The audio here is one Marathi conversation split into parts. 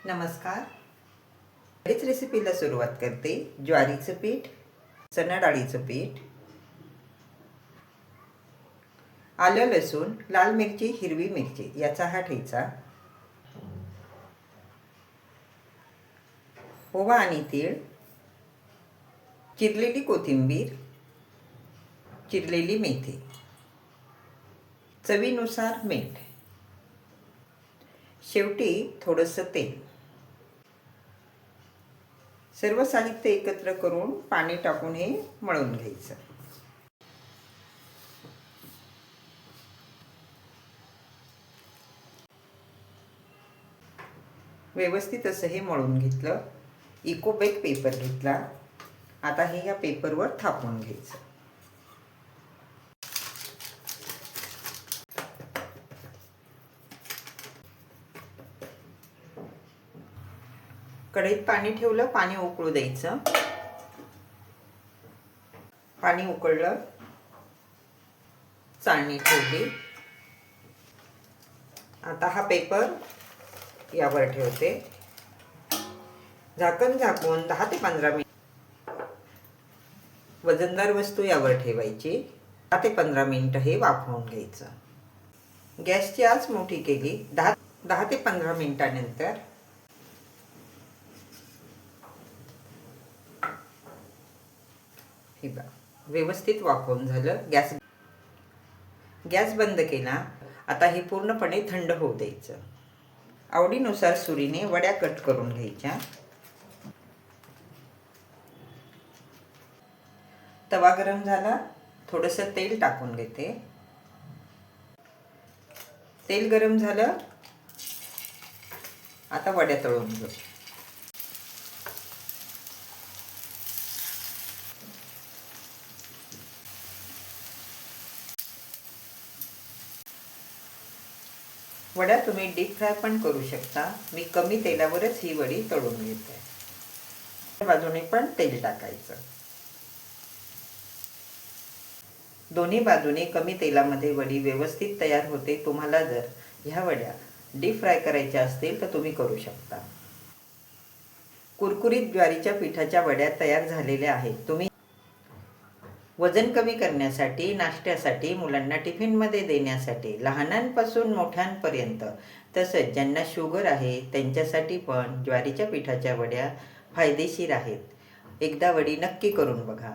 नमस्कार. बरीच रेसिपीला सुरुवात करते. ज्वारीचं पीठ, चणा डाळीचं पीठ, आलं लसूण, लाल मिरची, हिरवी मिरची याचा हा ठेचा, ओवा आणि तीळ, चिरलेली कोथिंबीर, चिरलेली मेथी, चवीनुसार मीठ, शेवटी थोडंसं तेल. सर्व साहित्य एकत्र करून पाणी टाकून हे मळून घ्यायचं. व्यवस्थित असं हे मळून घेतलं. इको बेक पेपर घेतला. आता हे या पेपरवर थापून घ्यायचं. कढईत पाणी ठेवलं. पाणी उकळू द्यायचं. पाणी उकळलं. चाळणी ठेवली. आता हा पेपर यावर ठेवते. झाकण झाकून 10 ते 15 मिनिट वजनदार वस्तू यावर ठेवायची. 10 ते 15 मिनिट हे वाफवून घ्यायचं. गॅसची आच मोठी केली. 10 ते 15 मिनिटानंतर हे बघा व्यवस्थित वाफवून झालं. गॅस बंद केला. आता हे पूर्णपणे थंड होऊ द्यायचं. आवडीनुसार सुरीने वड्या कट करून घ्यायच्या. तवा गरम झाला. थोडंसं तेल टाकून घेते. तेल गरम झालं. आता वड्या तळून घेऊ. वड्या तुम्ही डीप फ्राय पण करू शकता. मी कमी तेलावरच ही वडी तळून घेते. बाजूने पण तेल टाकायचं. दोन्ही बाजूने कमी तेलामध्ये वडी व्यवस्थित तयार होते. तुम्हाला जर ह्या वड्या डीप फ्राय करायच्या असतील तर तुम्ही करू शकता. कुरकुरीत ज्वारीच्या पिठाच्या वड्या तयार झालेल्या आहेत. तुम्ही वजन कमी करण्यासाठी, नाश्त्यासाठी, मुलांना टिफिनमध्ये देण्यासाठी, लहानांपासून मोठ्यांपर्यंत, तसंच ज्यांना शुगर आहे त्यांच्यासाठी पण ज्वारीच्या पिठाच्या वड्या फायदेशीर आहेत. एकदा वडी नक्की करून बघा.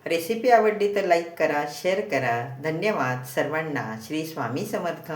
रेसिपी आवडली तर लाईक करा, शेअर करा. धन्यवाद सर्वांना. श्री स्वामी समर्थ.